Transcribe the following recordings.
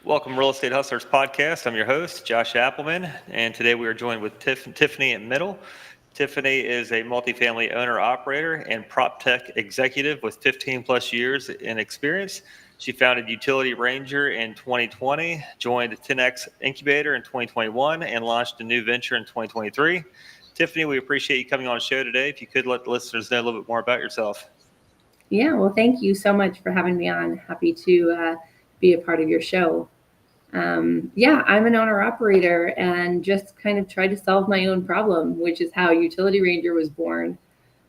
Welcome, Real Estate Hustlers Podcast. I'm your host, Josh Appleman, and today we are joined with Tiffany Mittal. Tiffany is a multifamily owner-operator and proptech executive with 15 plus years in experience. She founded Utility Ranger in 2020, joined 10X Incubator in 2021, and launched a new venture in 2023. Tiffany, we appreciate you coming on the show today. If you could let the listeners know a little bit more about yourself. Yeah, well, thank you so much for having me on. Happy to be a part of your show. I'm an owner operator and just kind of tried to solve my own problem, which is how Utility Ranger was born.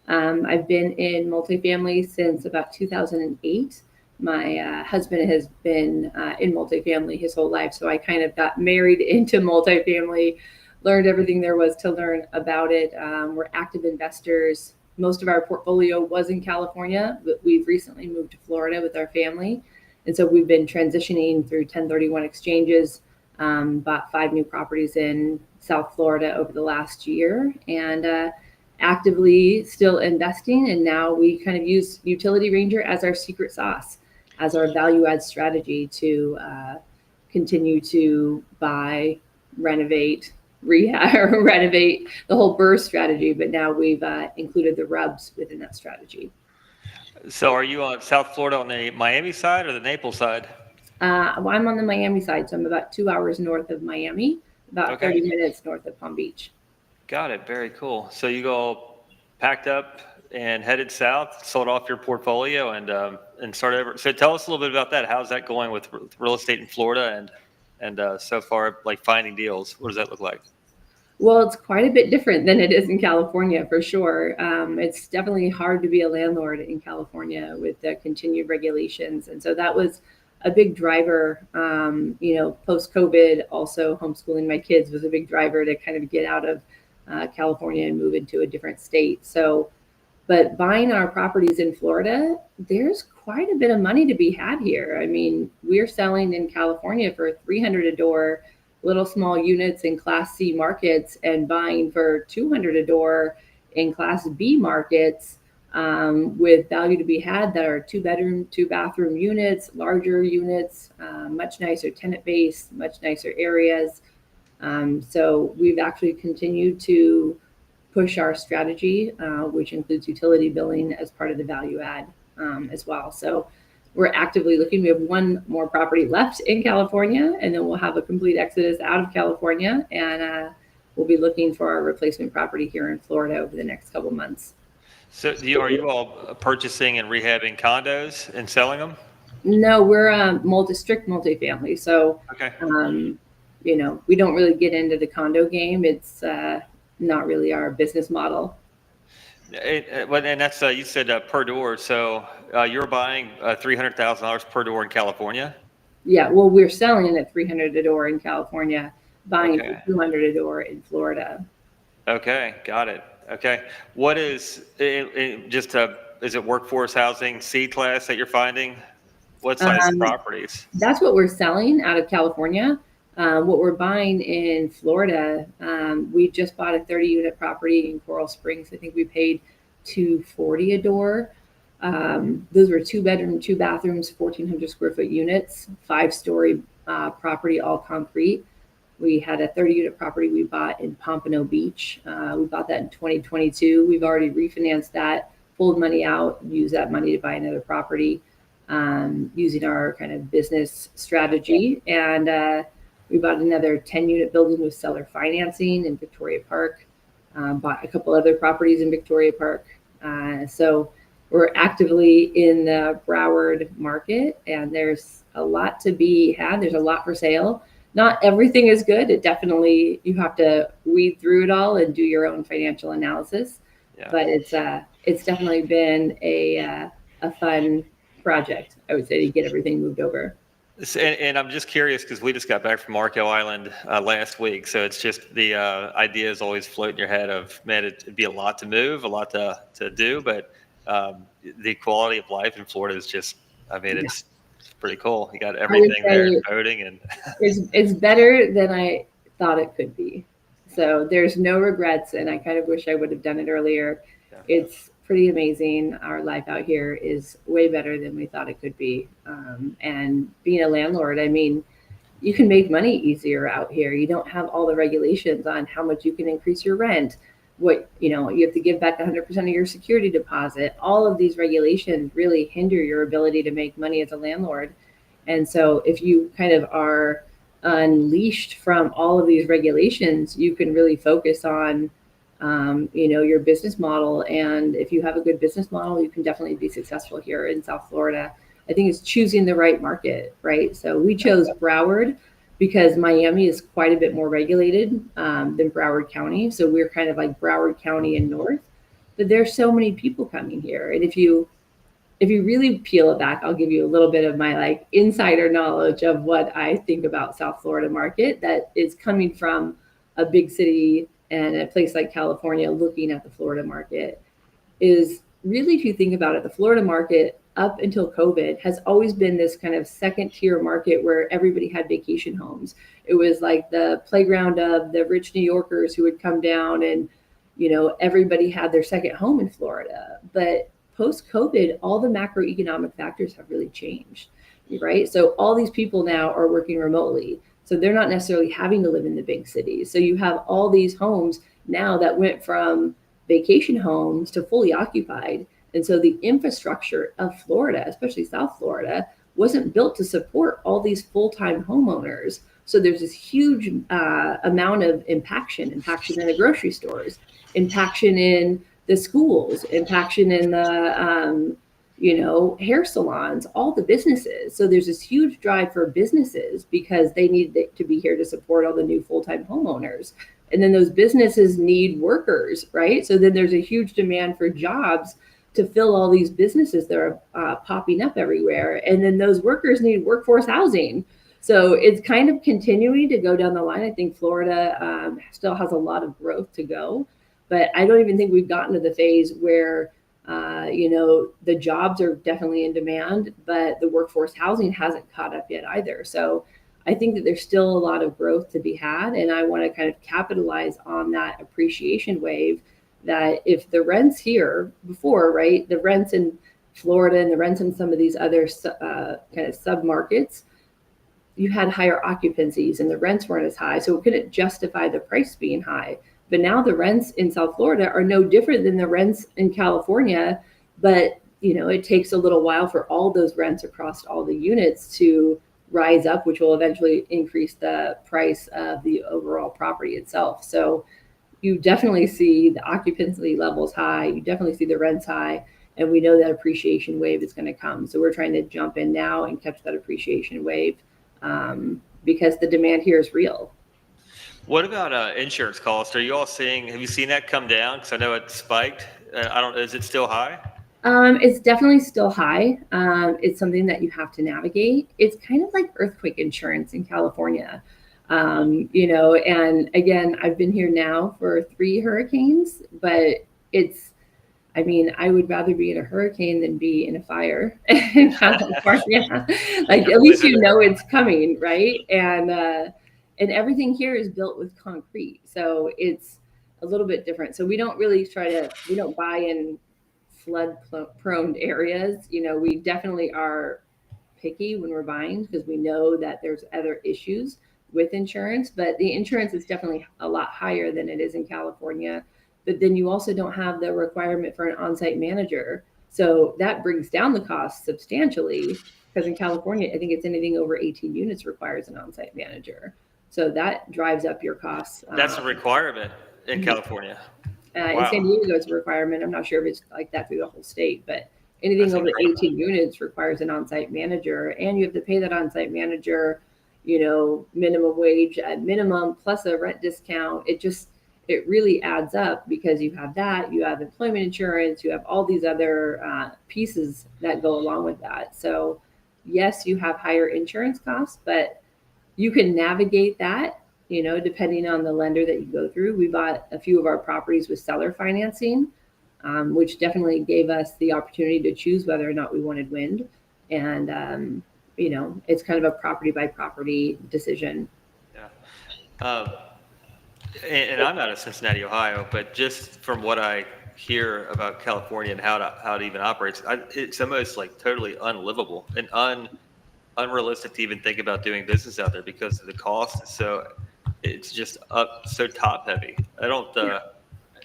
I've been in multifamily since about 2008. My husband has been in multifamily his whole life, so I kind of got married into multifamily, learned everything there was to learn about it. We're active investors. Most of our portfolio was in California, but we've recently moved to Florida with our family. And so we've been transitioning through 1031 exchanges, bought 5 new properties in South Florida over the last year, and actively still investing. And now we kind of use Utility Ranger as our secret sauce, as our value add strategy to continue to buy, renovate, renovate the whole BRRRR strategy. But now we've included the rubs within that strategy. So are you on South Florida on the Miami side or the Naples side? Well, I'm on the Miami side, so I'm about 2 hours north of Miami, about 30 minutes north of Palm Beach. Got it. Very cool. So you go packed up and headed south, sold off your portfolio, and started over. So tell us a little bit about that. How's that going with real estate in Florida and so far, like finding deals? What does that look like? Well, it's quite a bit different than it is in California, for sure. It's definitely hard to be a landlord in California with the continued regulations. And so that was a big driver, post-COVID. Also, homeschooling my kids was a big driver to kind of get out of California and move into a different state. So, but buying our properties in Florida, there's quite a bit of money to be had here. I mean, we're selling in California for $300 a door, little small units in Class C markets, and buying for $200 a door in Class B markets, with value to be had that are 2-bedroom, 2-bathroom units, larger units, much nicer tenant base, much nicer areas. So we've actually continued to push our strategy, which includes utility billing as part of the value add as well. So we're actively looking. We have 1 more property left in California, and then we'll have a complete exodus out of California, and we'll be looking for our replacement property here in Florida over the next couple months. So are you all purchasing and rehabbing condos and selling them? No, we're strict multifamily. So, okay. We don't really get into the condo game. It's not really our business model. And that's you said per door. So you're buying $300,000 per door in California. Yeah, well, we're selling at $300 a door in California, buying for $200 a door in Florida. Okay, got it. Okay, what is is it workforce housing C class that you're finding? What size properties? That's what we're selling out of California. What we're buying in Florida, we just bought a 30-unit property in Coral Springs. I think we paid $240 a door. Those were 2-bedroom, 2 bathrooms, 1,400 square foot units, 5-story property, all concrete. We had a 30-unit property we bought in Pompano Beach. We bought that in 2022. We've already refinanced that, pulled money out, used that money to buy another property, using our kind of business strategy. And we bought another 10-unit building with seller financing in Victoria Park, bought a couple other properties in Victoria Park. So we're actively in the Broward market, and there's a lot to be had. There's a lot for sale. Not everything is good. It definitely, you have to weed through it all and do your own financial analysis. Yeah. But it's definitely been a fun project, I would say, to get everything moved over. And I'm just curious because we just got back from Marco Island last week. So it's just the idea is always floating in your head of, man, it'd be a lot to move, a lot to do. But the quality of life in Florida is just, it's pretty cool. You got everything there, boating, and it's better than I thought it could be. So there's no regrets, and I kind of wish I would have done it earlier. Yeah. It's pretty amazing. Our life out here is way better than we thought it could be. And being a landlord, I mean, you can make money easier out here. You don't have all the regulations on how much you can increase your rent. What, you have to give back 100% of your security deposit. All of these regulations really hinder your ability to make money as a landlord. And so if you kind of are unleashed from all of these regulations, you can really focus on, your business model. And if you have a good business model, you can definitely be successful here in South Florida. I think it's choosing the right market, right? So we chose Broward because Miami is quite a bit more regulated than Broward County. So we're kind of like Broward County and north, but there's so many people coming here. And if you really peel it back, I'll give you a little bit of my like insider knowledge of what I think about South Florida market that is coming from a big city and a place like California looking at the Florida market is really, if you think about it, the Florida market up until COVID has always been this kind of second tier market where everybody had vacation homes. It was like the playground of the rich New Yorkers who would come down and, everybody had their second home in Florida. But post COVID, all the macroeconomic factors have really changed, right? So all these people now are working remotely. So they're not necessarily having to live in the big cities. So you have all these homes now that went from vacation homes to fully occupied. And so the infrastructure of Florida, especially South Florida, wasn't built to support all these full-time homeowners. So there's this huge amount of impaction in the grocery stores, impaction in the schools, impaction in the hair salons, all the businesses. So there's this huge drive for businesses because they need to be here to support all the new full-time homeowners. And then those businesses need workers, right? So then there's a huge demand for jobs to fill all these businesses that are popping up everywhere. And then those workers need workforce housing. So it's kind of continuing to go down the line. I think Florida still has a lot of growth to go, but I don't even think we've gotten to the phase where the jobs are definitely in demand, but the workforce housing hasn't caught up yet either. So I think that there's still a lot of growth to be had. And I want to kind of capitalize on that appreciation wave that if the rents here before, right, the rents in Florida and the rents in some of these other kind of sub-markets, you had higher occupancies and the rents weren't as high. So it couldn't justify the price being high. But now the rents in South Florida are no different than the rents in California. But, it takes a little while for all those rents across all the units to rise up, which will eventually increase the price of the overall property itself. So you definitely see the occupancy levels high. You definitely see the rents high. And we know that appreciation wave is going to come. So we're trying to jump in now and catch that appreciation wave because the demand here is real. What about insurance costs? Have you seen that come down? Because I know it spiked. Is it still high? It's definitely still high. It's something that you have to navigate. It's kind of like earthquake insurance in California. And again, I've been here now for 3 hurricanes, but I would rather be in a hurricane than be in a fire in California. Like at least it's coming, right? And everything here is built with concrete, so it's a little bit different. So we don't really we don't buy in flood prone areas. We definitely are picky when we're buying because we know that there's other issues with insurance, but the insurance is definitely a lot higher than it is in California. But then you also don't have the requirement for an on-site manager. So that brings down the cost substantially because in California, I think it's anything over 18 units requires an on-site manager. So that drives up your costs. That's a requirement in California. Wow. In San Diego, it's a requirement. I'm not sure if it's like that through the whole state, but anything over 18 units requires an on-site manager, and you have to pay that on-site manager, minimum wage at minimum plus a rent discount. It really adds up because you have that, you have employment insurance, you have all these other pieces that go along with that. So yes, you have higher insurance costs, but you can navigate that, depending on the lender that you go through. We bought a few of our properties with seller financing, which definitely gave us the opportunity to choose whether or not we wanted wind. And, it's kind of a property by property decision. Yeah. And I'm out of Cincinnati, Ohio, but just from what I hear about California and how it even operates, it's almost like totally unlivable and unrealistic to even think about doing business out there because of the cost. So it's just up so top heavy. I don't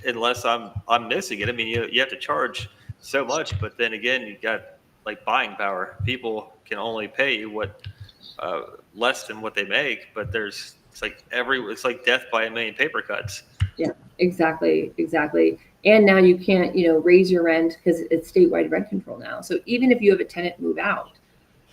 unless I'm missing it. I mean, you have to charge so much, but then again, you got like buying power. People can only pay you what uh, less than what they make, but it's like death by a million paper cuts. Yeah, exactly, exactly. And now you can't, raise your rent because it's statewide rent control now. So even if you have a tenant move out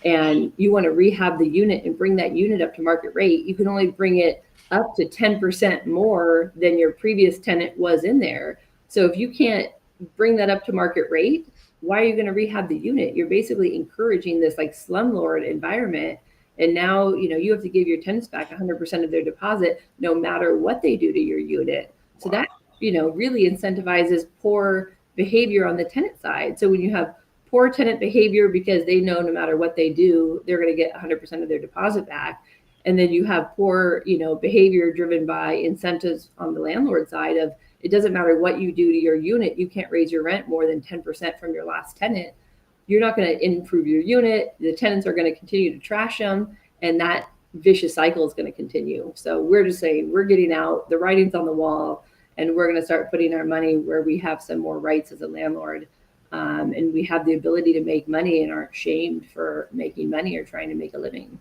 and you want to rehab the unit and bring that unit up to market rate, you can only bring it up to 10% more than your previous tenant was in there. So if you can't bring that up to market rate, why are you going to rehab the unit? You're basically encouraging this like slumlord environment. And now, you have to give your tenants back 100% of their deposit, no matter what they do to your unit. So Wow. that, really incentivizes poor behavior on the tenant side. So when you have poor tenant behavior because they know no matter what they do, they're going to get 100% of their deposit back. And then you have poor, behavior driven by incentives on the landlord side of it doesn't matter what you do to your unit, you can't raise your rent more than 10% from your last tenant. You're not going to improve your unit. The tenants are going to continue to trash them, and that vicious cycle is going to continue. So we're just saying we're getting out, the writing's on the wall, and we're going to start putting our money where we have some more rights as a landlord. And we have the ability to make money and aren't shamed for making money or trying to make a living.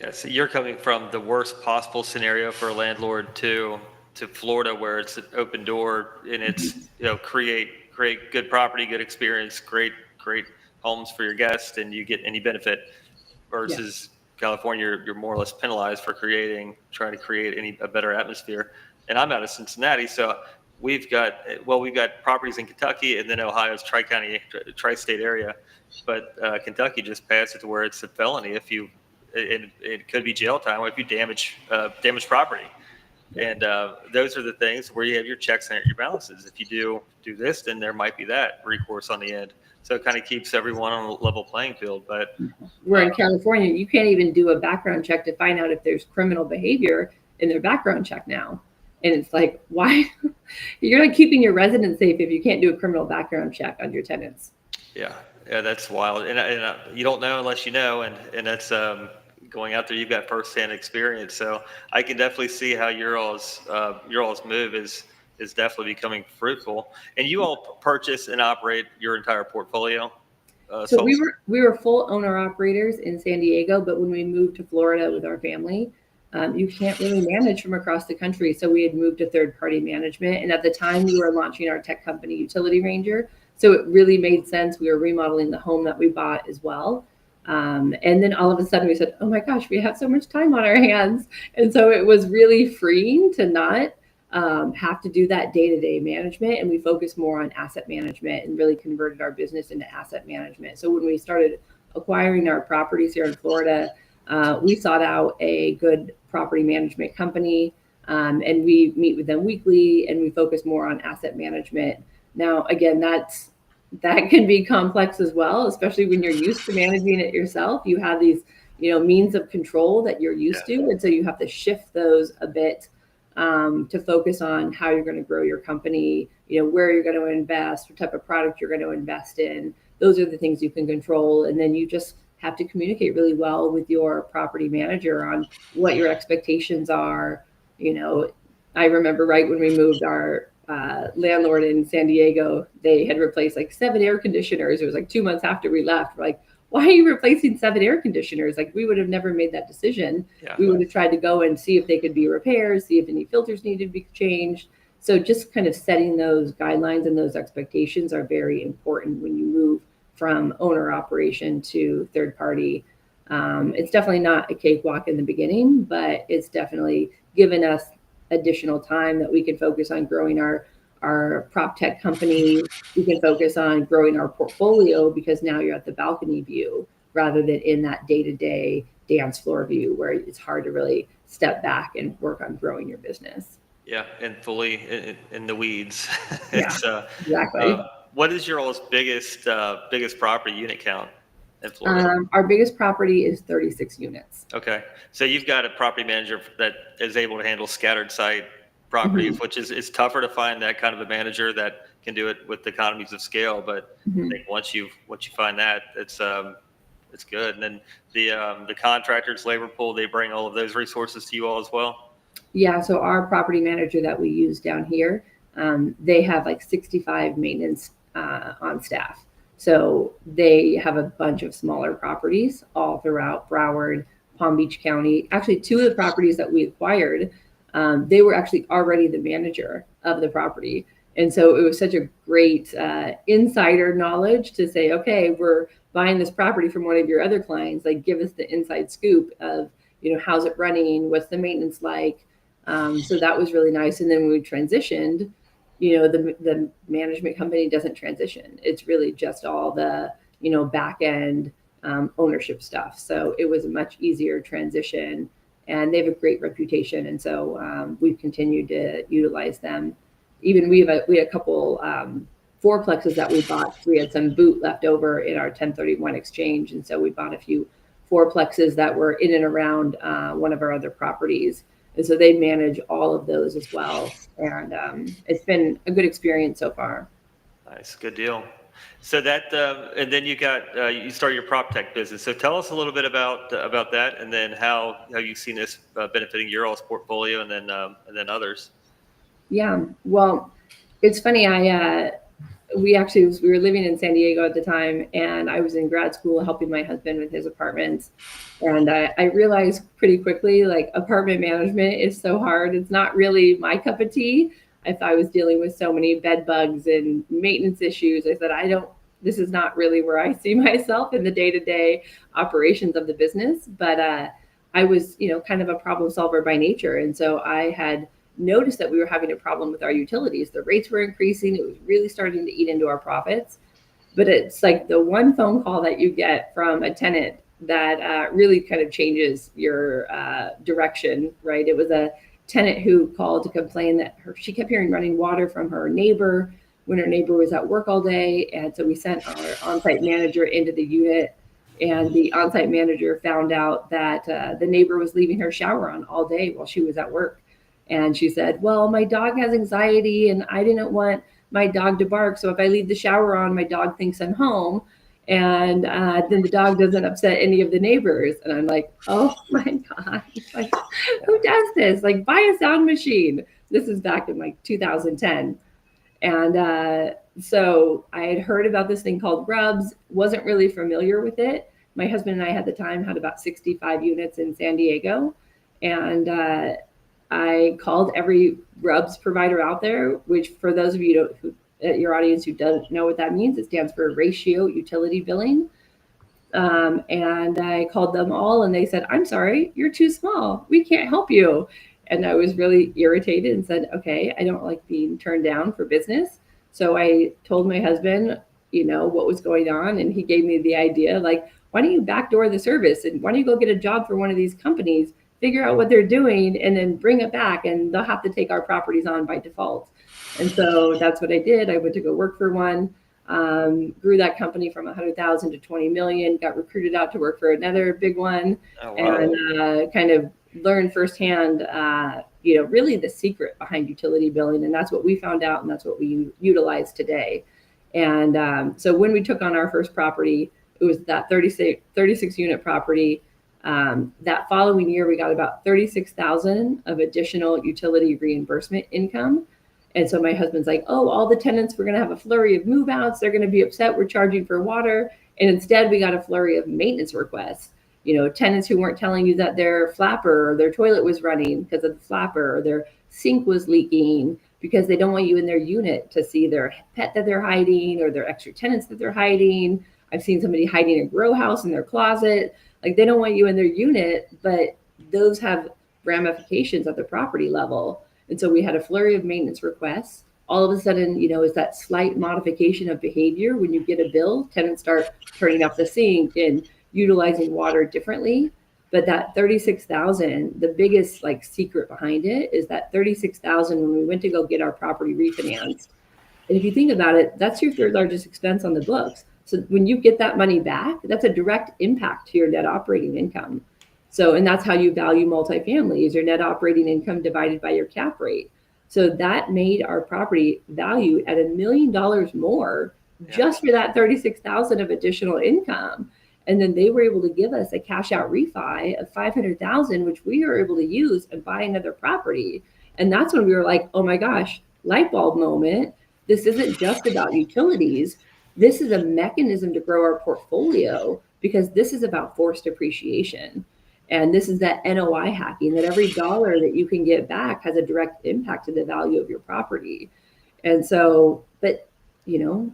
Yeah, so you're coming from the worst possible scenario for a landlord to Florida, where it's an open door and it's create good property, good experience, great homes for your guests, and you get any benefit. Yeah. Versus California, you're more or less penalized for trying to create a better atmosphere. And I'm out of Cincinnati, so we've got properties in Kentucky and then Ohio's tri-state area, but Kentucky just passed it to where it's a felony if you it could be jail time if you damage property. And those are the things where you have your checks and your balances. If you do this, then there might be that recourse on the end. So it kind of keeps everyone on a level playing field. But Where in California, you can't even do a background check to find out if there's criminal behavior in their background check now. And it's like, why? You're not keeping your residents safe if you can't do a criminal background check on your tenants. yeah, that's wild. And you don't know unless you know. And that's going out there, you've got firsthand experience. So I can definitely see how your all's move is definitely becoming fruitful. And you all purchase and operate your entire portfolio. So we were full owner operators in San Diego, but when we moved to Florida with our family, you can't really manage from across the country. So we had moved to third party management, and at the time we were launching our tech company, Utility Ranger. So it really made sense. We were remodeling the home that we bought as well. And then all of a sudden we said, oh my gosh, we have so much time on our hands. And so it was really freeing to not have to do that day-to-day management. And we focused more on asset management and really converted our business into asset management. So when we started acquiring our properties here in Florida, we sought out a good property management company. And we meet with them weekly and we focus more on asset management. Now, again, that can be complex as well, especially when you're used to managing it yourself. You have these, means of control that you're used to. And so you have to shift those a bit to focus on how you're going to grow your company, where you're going to invest, what type of product you're going to invest in. Those are the things you can control. And then you just have to communicate really well with your property manager on what your expectations are. I remember right when we moved, our landlord in San Diego, they had replaced like 7 air conditioners. It was like 2 months after we left. We're like, why are you replacing 7 air conditioners? Like, we would have never made that decision. Yeah. We would have tried to go and see if they could be repaired, see if any filters needed to be changed. So just kind of setting those guidelines and those expectations are very important when you move from owner operation to third party. It's definitely not a cakewalk in the beginning, but it's definitely given us additional time that we can focus on growing our prop tech company. We can focus on growing our portfolio because now you're at the balcony view rather than in that day-to-day dance floor view where it's hard to really step back and work on growing your business. Yeah, and fully in the weeds. Yeah, exactly. What is your all's biggest property unit count in Florida? Our biggest property is 36 units. Okay, so you've got a property manager that is able to handle scattered site properties, which is it's tougher to find that kind of a manager that can do it with economies of scale. But I think once you find that, It's good. And then the contractors, labor pool, they bring all of those resources to you all as well. Yeah, so our property manager that we use down here, they have like 65 maintenance on staff. So they have a bunch of smaller properties all throughout Broward, Palm Beach County. Actually, two of the properties that we acquired, they were actually already the manager of the property. And so it was such a great insider knowledge to say, okay, we're buying this property from one of your other clients. Like, give us the inside scoop of, how's it running? What's the maintenance like? So that was really nice. And then when we transitioned, the management company doesn't transition. It's really just all the, back end ownership stuff. So it was a much easier transition, and they have a great reputation. And so we've continued to utilize them. Even we had a couple fourplexes that we bought. We had some boot left over in our 1031 exchange. And so we bought a few fourplexes that were in and around one of our other properties. And so they manage all of those as well. And it's been a good experience so far. Nice, good deal. So that, and then you started your proptech business. So tell us a little bit about that, and then how you've seen this benefiting your all's portfolio, and then others. Yeah, well, it's funny. We were living in San Diego at the time, and I was in grad school helping my husband with his apartments. And I realized pretty quickly, like, apartment management is so hard. It's not really my cup of tea. If I was dealing with so many bed bugs and maintenance issues, I said, this is not really where I see myself in the day-to-day operations of the business. But I was, kind of a problem solver by nature. And so I had noticed that we were having a problem with our utilities. The rates were increasing. It was really starting to eat into our profits. But it's like the one phone call that you get from a tenant that really kind of changes your direction, right? It was a tenant who called to complain that she kept hearing running water from her neighbor when her neighbor was at work all day. And so we sent our on-site manager into the unit, and the on-site manager found out that the neighbor was leaving her shower on all day while she was at work. And she said, well, my dog has anxiety and I didn't want my dog to bark. So if I leave the shower on, my dog thinks I'm home. And then the dog doesn't upset any of the neighbors. And I'm like, oh my God, like, who does this? Like, buy a sound machine. This is back in like 2010. And so I had heard about this thing called RUBS, wasn't really familiar with it. My husband and I at the time had about 65 units in San Diego. And I called every RUBS provider out there, which for those of you your audience who doesn't know what that means, it stands for ratio utility billing. And I called them all and they said, I'm sorry, you're too small. We can't help you. And I was really irritated and said, okay, I don't like being turned down for business. So I told my husband, what was going on. And he gave me the idea, like, why don't you backdoor the service? And why don't you go get a job for one of these companies, figure out what they're doing, and then bring it back, and they'll have to take our properties on by default. And so that's what I did. I went to go work for one, grew that company from 100,000 to 20 million, got recruited out to work for another big one. Oh, wow. And kind of learned firsthand, really the secret behind utility billing. And that's what we found out, and that's what we utilize today. And so when we took on our first property, it was that 36 unit property. That following year, we got about 36,000 of additional utility reimbursement income. And so my husband's like, oh, all the tenants, we're going to have a flurry of move outs. They're going to be upset we're charging for water. And instead, we got a flurry of maintenance requests. Tenants who weren't telling you that their flapper or their toilet was running because of the flapper, or their sink was leaking because they don't want you in their unit to see their pet that they're hiding or their extra tenants that they're hiding. I've seen somebody hiding a grow house in their closet. Like, they don't want you in their unit, but those have ramifications at the property level. And so we had a flurry of maintenance requests. All of a sudden, is that slight modification of behavior. When you get a bill, tenants start turning off the sink and utilizing water differently. But that 36,000, the biggest secret behind it is that 36,000, when we went to go get our property refinanced. And if you think about it, that's your third largest expense on the books. So when you get that money back, that's a direct impact to your net operating income. So, and that's how you value multifamily, is your net operating income divided by your cap rate. So that made our property valued at $1 million more just for that 36,000 of additional income. And then they were able to give us a cash out refi of 500,000, which we were able to use and buy another property. And that's when we were like, oh my gosh, light bulb moment. This isn't just about utilities. This is a mechanism to grow our portfolio, because this is about forced appreciation. And this is that NOI hacking, that every dollar that you can get back has a direct impact to the value of your property. And so, but you know,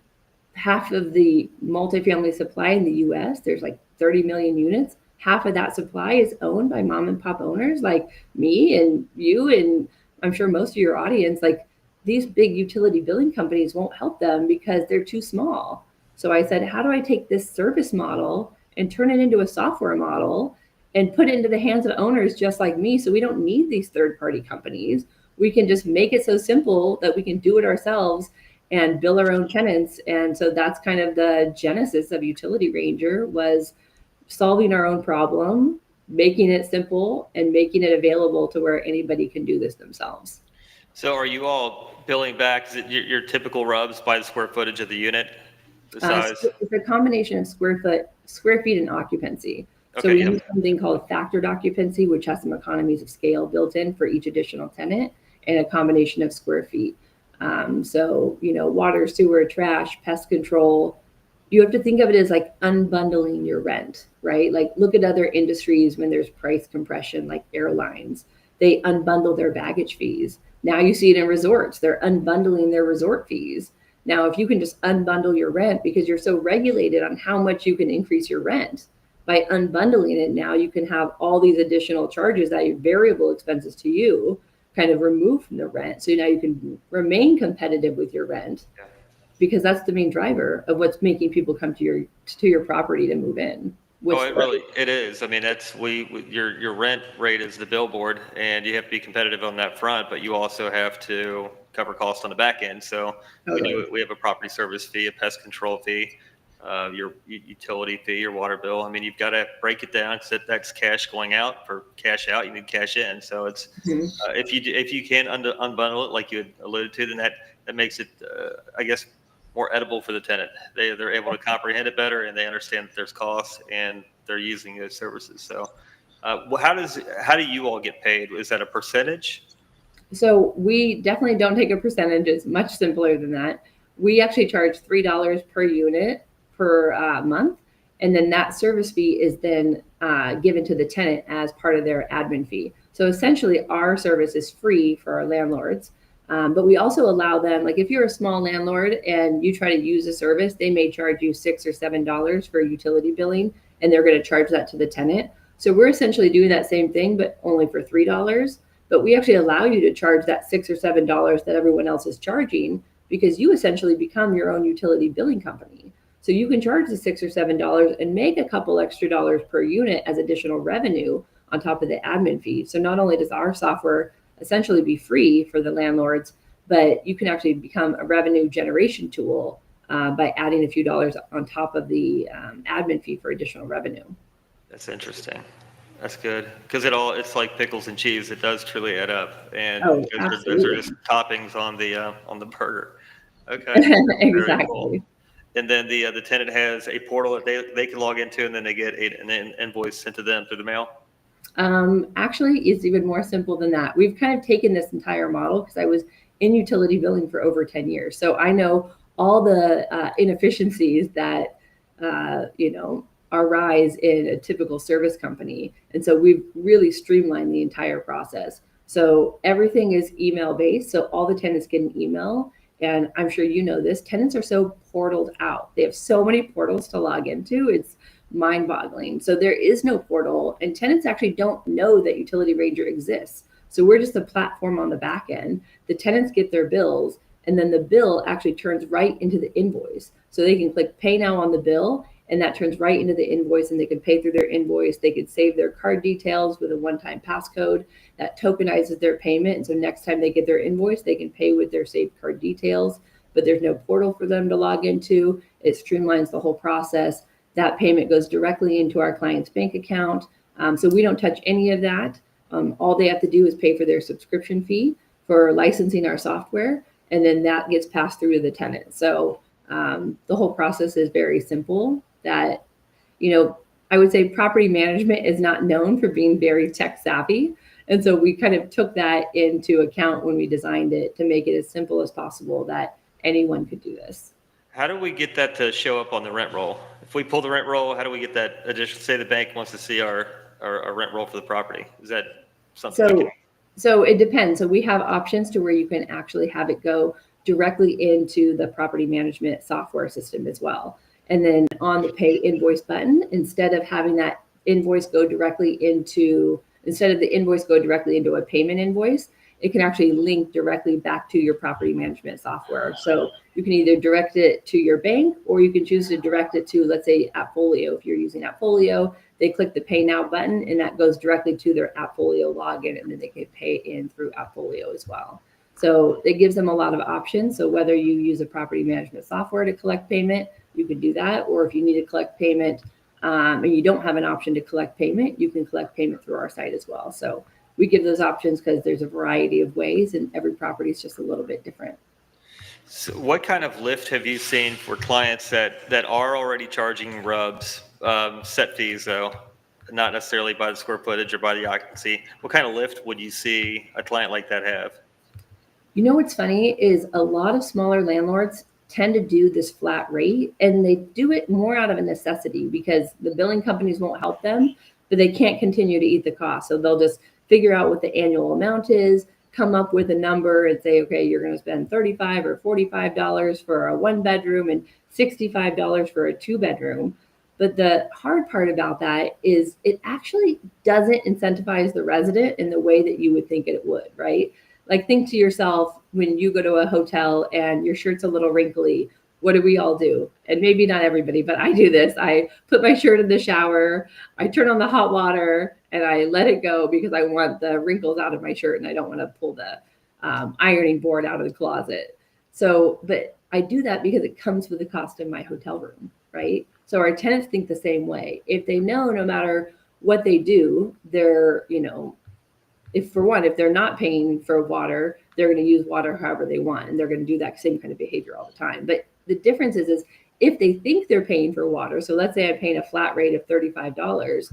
half of the multifamily supply in the US, there's like 30 million units. Half of that supply is owned by mom and pop owners like me and you, and I'm sure most of your audience. Like, these big utility billing companies won't help them because they're too small. So I said, how do I take this service model and turn it into a software model and put it into the hands of owners just like me, so we don't need these third-party companies? We can just make it so simple that we can do it ourselves and bill our own tenants. And so that's kind of the genesis of Utility Ranger, was solving our own problem, making it simple, and making it available to where anybody can do this themselves. So are you all billing back? Is it your typical rubs by the square footage of the unit, the size? It's a combination of square feet, and occupancy. So Okay, we yep. use something called factored occupancy, which has some economies of scale built in for each additional tenant, and a combination of square feet. So, water, sewer, trash, pest control, you have to think of it as like unbundling your rent, right? Like, look at other industries when there's price compression, like airlines. They unbundle their baggage fees. Now you see it in resorts. They're unbundling their resort fees. Now, if you can just unbundle your rent, because you're so regulated on how much you can increase your rent, by unbundling it, now you can have all these additional charges that are variable expenses to you kind of removed from the rent. So now you can remain competitive with your rent, because that's the main driver of what's making people come to your property to move in. Oh, it is. I mean, that's your rent rate is the billboard, and you have to be competitive on that front, but you also have to cover costs on the back end. So Totally. we have a property service fee, a pest control fee, your utility fee, your water bill. I mean, you've got to break it down, because that's cash going out. For cash out, you need cash in. So it's if you can unbundle it, like you had alluded to, then that makes it, I guess, more edible for the tenant. They're able to comprehend it better, and they understand that there's costs, and they're using those services. So, how do you all get paid? Is that a percentage? So we definitely don't take a percentage. It's much simpler than that. We actually charge $3 per unit per month, and then that service fee is then given to the tenant as part of their admin fee. So essentially, our service is free for our landlords. But we also allow them, like, if you're a small landlord and you try to use a service, they may charge you $6 or $7 for utility billing, and they're going to charge that to the tenant. So we're essentially doing that same thing, but only for $3. But we actually allow you to charge that $6 or $7 that everyone else is charging, because you essentially become your own utility billing company. So you can charge the $6 or $7 and make a couple extra dollars per unit as additional revenue on top of the admin fee. So not only does our software essentially be free for the landlords, but you can actually become a revenue generation tool by adding a few dollars on top of the admin fee for additional revenue. That's interesting. That's good, because it's like pickles and cheese. It does truly add up, and those are just toppings on the burger. Okay, exactly. Very cool. And then the tenant has a portal that they can log into, and then they get an invoice sent to them through the mail. Actually, it's even more simple than that. We've kind of taken this entire model, because I was in utility billing for over 10 years. So I know all the inefficiencies that, arise in a typical service company. And so we've really streamlined the entire process. So everything is email based. So all the tenants get an email. And I'm sure you know this, tenants are so portaled out. They have so many portals to log into. It's mind-boggling. So there is no portal, and tenants actually don't know that Utility Ranger exists. So we're just a platform on the back end. The tenants get their bills, and then the bill actually turns right into the invoice. So they can click pay now on the bill, and that turns right into the invoice, and they can pay through their invoice. They can save their card details with a one-time passcode that tokenizes their payment. And so next time they get their invoice, they can pay with their saved card details, but there's no portal for them to log into. It streamlines the whole process. That payment goes directly into our client's bank account. So we don't touch any of that. All they have to do is pay for their subscription fee for licensing our software, and then that gets passed through to the tenant. So the whole process is very simple. That I would say property management is not known for being very tech savvy. And so we kind of took that into account when we designed it to make it as simple as possible that anyone could do this. How do we get that to show up on the rent roll? If we pull the rent roll, how do we get that additional, say the bank wants to see our rent roll for the property? Is that something we can? So it depends. So we have options to where you can actually have it go directly into the property management software system as well. And then on the pay invoice button, instead of the invoice go directly into a payment invoice, it can actually link directly back to your property management software. So you can either direct it to your bank, or you can choose to direct it to, let's say, Appfolio. If you're using Appfolio, they click the Pay Now button, and that goes directly to their Appfolio login, and then they can pay in through Appfolio as well. So it gives them a lot of options. So whether you use a property management software to collect payment, you can do that. Or if you need to collect payment and you don't have an option to collect payment, you can collect payment through our site as well. So we give those options because there's a variety of ways, and every property is just a little bit different. So what kind of lift have you seen for clients that are already charging RUBS, set fees though, not necessarily by the square footage or by the occupancy? What kind of lift would you see a client like that have? What's funny is a lot of smaller landlords tend to do this flat rate, and they do it more out of a necessity because the billing companies won't help them, but they can't continue to eat the cost. So they'll just figure out what the annual amount is, come up with a number and say, okay, you're going to spend $35 or $45 for a 1-bedroom and $65 for a 2-bedroom. But the hard part about that is it actually doesn't incentivize the resident in the way that you would think it would, right? Like, think to yourself, when you go to a hotel and your shirt's a little wrinkly, what do we all do? And maybe not everybody, but I do this. I put my shirt in the shower, I turn on the hot water, and I let it go because I want the wrinkles out of my shirt and I don't want to pull the ironing board out of the closet. So, but I do that because it comes with the cost of my hotel room, right? So our tenants think the same way. If they know no matter what they do, they're, if they're not paying for water, they're going to use water however they want, and they're going to do that same kind of behavior all the time. But the difference is if they think they're paying for water, so let's say I'm paying a flat rate of $35,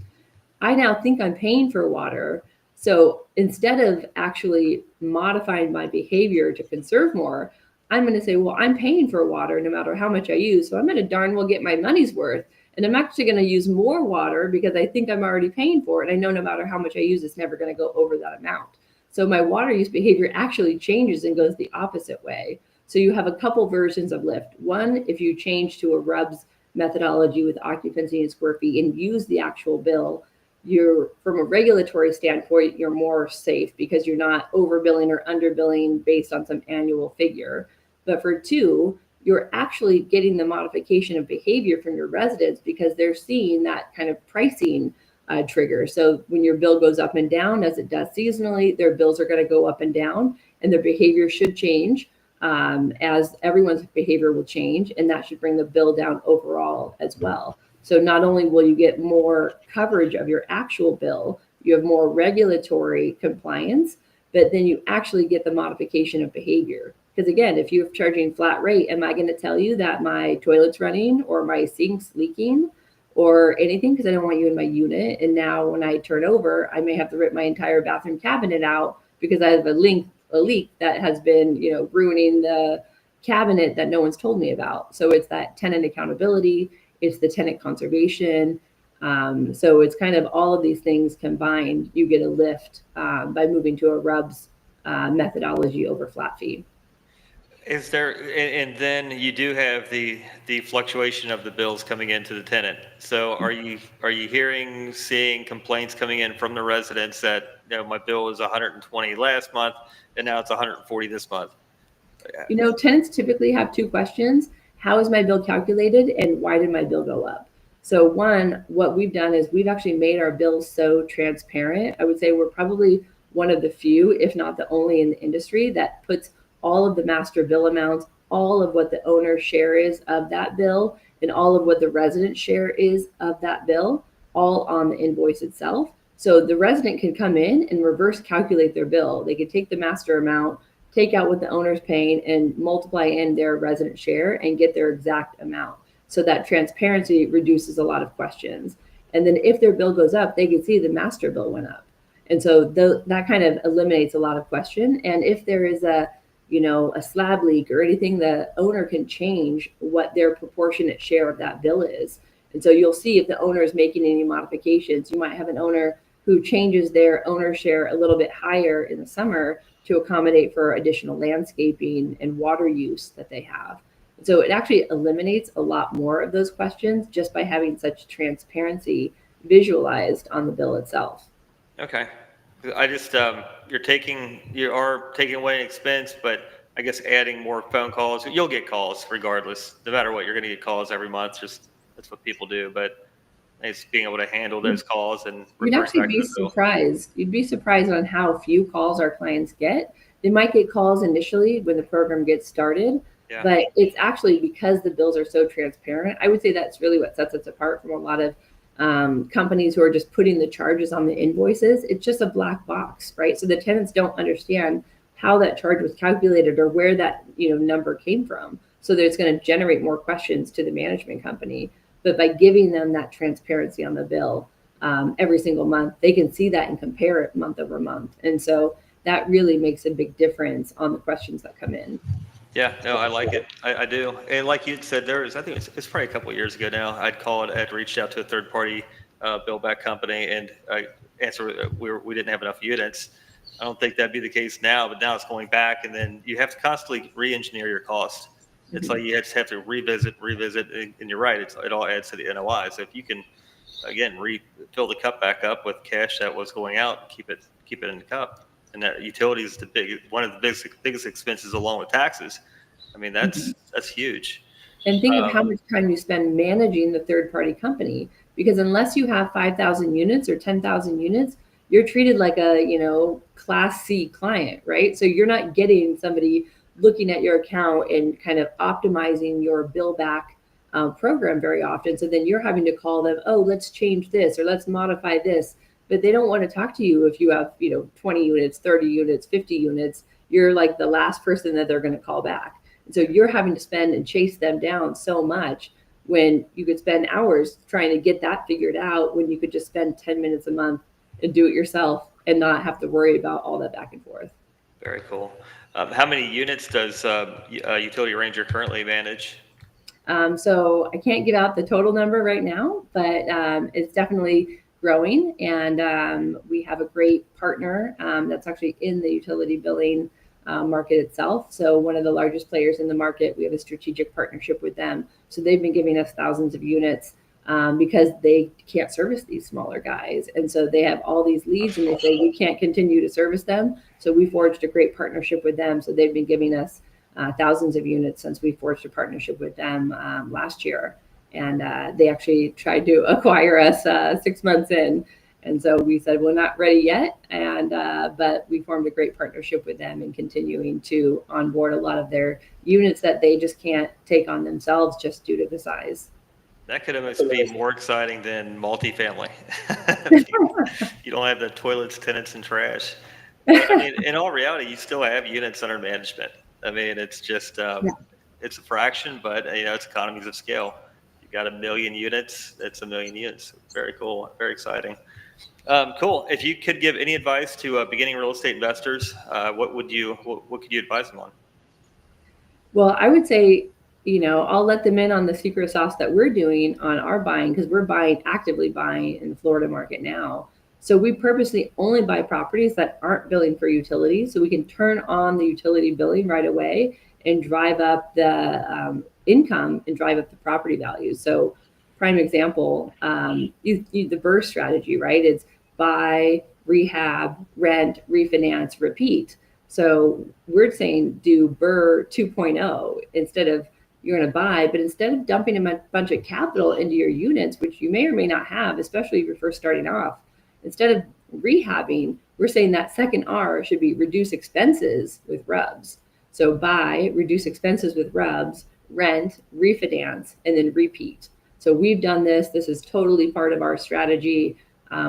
I now think I'm paying for water. So instead of actually modifying my behavior to conserve more, I'm going to say, well, I'm paying for water no matter how much I use, so I'm going to darn well get my money's worth. And I'm actually going to use more water because I think I'm already paying for it. I know no matter how much I use, it's never going to go over that amount. So my water use behavior actually changes and goes the opposite way. So you have a couple versions of lift. One, if you change to a RUBS methodology with occupancy and square feet and use the actual bill, you're, from a regulatory standpoint, you're more safe because you're not overbilling or underbilling based on some annual figure. But for two, you're actually getting the modification of behavior from your residents because they're seeing that kind of pricing trigger. So when your bill goes up and down, as it does seasonally, their bills are going to go up and down, and their behavior should change as everyone's behavior will change, and that should bring the bill down overall as well. So not only will you get more coverage of your actual bill, you have more regulatory compliance, but then you actually get the modification of behavior. Because again, if you're charging flat rate, am I going to tell you that my toilet's running or my sink's leaking or anything? Because I don't want you in my unit. And now when I turn over, I may have to rip my entire bathroom cabinet out because I have a leak that has been, ruining the cabinet that no one's told me about. So it's that tenant accountability, it's the tenant conservation. So it's kind of all of these things combined. You get a lift by moving to a RUBS methodology over flat fee. Is there, and then you do have the fluctuation of the bills coming into the tenant. So are you seeing complaints coming in from the residents that, my bill was 120 last month and now it's 140 this month? Tenants typically have two questions. How is my bill calculated and why did my bill go up? So one, what we've done is we've actually made our bills so transparent. I would say we're probably one of the few, if not the only in the industry, that puts all of the master bill amounts, all of what the owner's share is of that bill, and all of what the resident share is of that bill, all on the invoice itself. So the resident can come in and reverse calculate their bill. They could take the master amount, take out what the owner's paying, and multiply in their resident share and get their exact amount. So that transparency reduces a lot of questions. And then if their bill goes up, they can see the master bill went up. And so that kind of eliminates a lot of question. And if there is a slab leak or anything, the owner can change what their proportionate share of that bill is. And so you'll see if the owner is making any modifications. You might have an owner who changes their owner share a little bit higher in the summer to accommodate for additional landscaping and water use that they have. So it actually eliminates a lot more of those questions just by having such transparency visualized on the bill itself. Okay. I just, you are taking away an expense, but I guess adding more phone calls, you'll get calls regardless, no matter what, you're going to get calls every month. Just, that's what people do. But it's being able to handle those calls and You'd refer actually back be to the bill. surprised. You'd be surprised on how few calls our clients get. They might get calls initially when the program gets started, Yeah. but it's actually because the bills are so transparent. I would say that's really what sets us apart from a lot of companies who are just putting the charges on the invoices. It's just a black box, right? So the tenants don't understand how that charge was calculated or where that number came from. So that it's going to generate more questions to the management company. But by giving them that transparency on the bill every single month, they can see that and compare it month over month. And so that really makes a big difference on the questions that come in. Yeah, no, I like it. I do. And like you said, I think it's probably a couple of years ago now, I'd reached out to a third party bill back company and we didn't have enough units. I don't think that'd be the case now, but now it's going back, and then you have to constantly re-engineer your cost. It's like you just have to revisit, and you're right. It all adds to the NOI. So if you can, again, fill the cup back up with cash that was going out, keep it in the cup. And that utilities is one of the biggest expenses along with taxes. I mean, that's huge. And think of how much time you spend managing the third party company, because unless you have 5,000 units or 10,000 units, you're treated like a class C client, right? So you're not getting somebody looking at your account and kind of optimizing your bill back program very often. So then you're having to call them, oh, let's change this or let's modify this. But they don't want to talk to you if you have 20 units, 30 units, 50 units. You're like the last person that they're going to call back. And so you're having to spend and chase them down so much when you could spend hours trying to get that figured out, when you could just spend 10 minutes a month and do it yourself and not have to worry about all that back and forth. Very cool. How many units does Utility Ranger currently manage? So I can't give out the total number right now, but it's definitely growing. And we have a great partner that's actually in the utility billing market itself. So one of the largest players in the market, we have a strategic partnership with them. So they've been giving us thousands of units because they can't service these smaller guys. And so they have all these leads and they say, we can't continue to service them. So we forged a great partnership with them. So they've been giving us thousands of units since we forged a partnership with them last year. And they actually tried to acquire us 6 months in. And so we said, we're not ready yet. And but we formed a great partnership with them and continuing to onboard a lot of their units that they just can't take on themselves just due to the size. That could almost be more exciting than multifamily. You don't have the toilets, tenants, and trash. But, I mean, in all reality, you still have units under management. I mean, it's just it's a fraction, but it's economies of scale. You got 1 million units. That's 1 million units. Very cool. Very exciting. Cool. If you could give any advice to beginning real estate investors, what could you advise them on? Well, I would say, I'll let them in on the secret sauce that we're doing on our buying, because we're actively buying in the Florida market now. So we purposely only buy properties that aren't billing for utilities, so we can turn on the utility billing right away and drive up the income and drive up the property value. So prime example, the BRRRR strategy, right? It's buy, rehab, rent, refinance, repeat. So we're saying do BRRRR 2.0 instead of you're going to buy, but instead of dumping a bunch of capital into your units, which you may or may not have, especially if you're first starting off, instead of rehabbing, we're saying that second R should be reduce expenses with RUBS. So buy, reduce expenses with RUBS, rent, refinance, and then repeat. So we've done this. This is totally part of our strategy.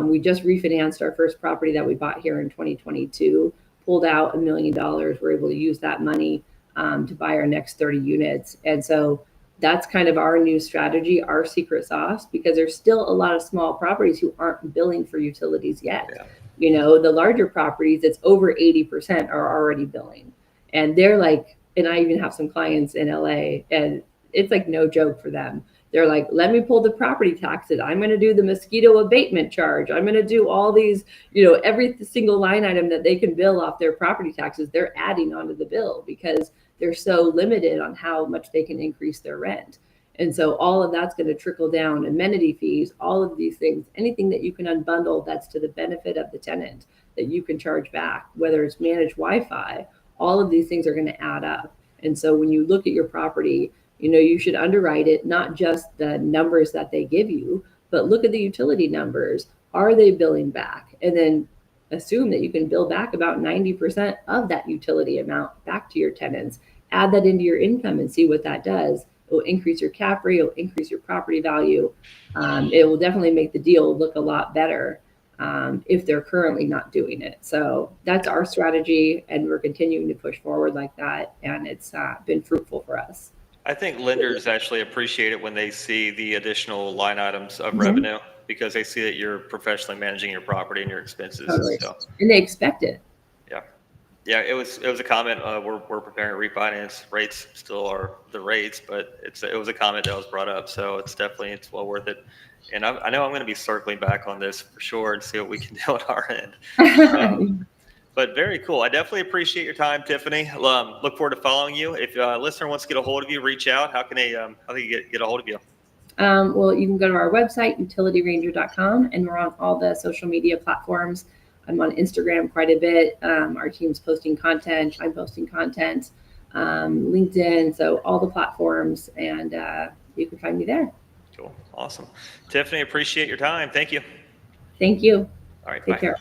We just refinanced our first property that we bought here in 2022, pulled out $1 million. We're able to use that money to buy our next 30 units. And so that's kind of our new strategy, our secret sauce, because there's still a lot of small properties who aren't billing for utilities yet. Yeah. You know, the larger properties, it's over 80% are already billing. And they're like, and I even have some clients in LA, and it's like no joke for them. They're like, let me pull the property taxes. I'm going to do the mosquito abatement charge. I'm going to do all these, you know, every single line item that they can bill off their property taxes, they're adding onto the bill because they're so limited on how much they can increase their rent. And so all of that's going to trickle down, amenity fees, all of these things, anything that you can unbundle that's to the benefit of the tenant that you can charge back, whether it's managed Wi-Fi, all of these things are going to add up. And so when you look at your property, you know, you should underwrite it, not just the numbers that they give you, but look at the utility numbers. Are they billing back? And then assume that you can bill back about 90% of that utility amount back to your tenants. Add that into your income and see what that does. It will increase your cap rate, it will increase your property value. It will definitely make the deal look a lot better if they're currently not doing it. So that's our strategy, and we're continuing to push forward like that, and it's been fruitful for us. I think lenders actually appreciate it when they see the additional line items of revenue, because they see that you're professionally managing your property and your expenses. Totally. So, and they expect it. yeah. Yeah, it was a comment. We're preparing to refinance. Rates still are the rates, but it was a comment that was brought up. So it's well worth it. And I know I'm going to be circling back on this for sure and see what we can do on our end. But very cool. I definitely appreciate your time, Tiffany. Look forward to following you. If a listener wants to get a hold of you, reach out. How can they get a hold of you? Well, you can go to our website, utilityranger.com, and we're on all the social media platforms. I'm on Instagram quite a bit. Our team's posting content. I'm posting content. LinkedIn. So all the platforms, and you can find me there. Cool. Awesome. Tiffany, appreciate your time. Thank you. Thank you. All right. Take bye. care.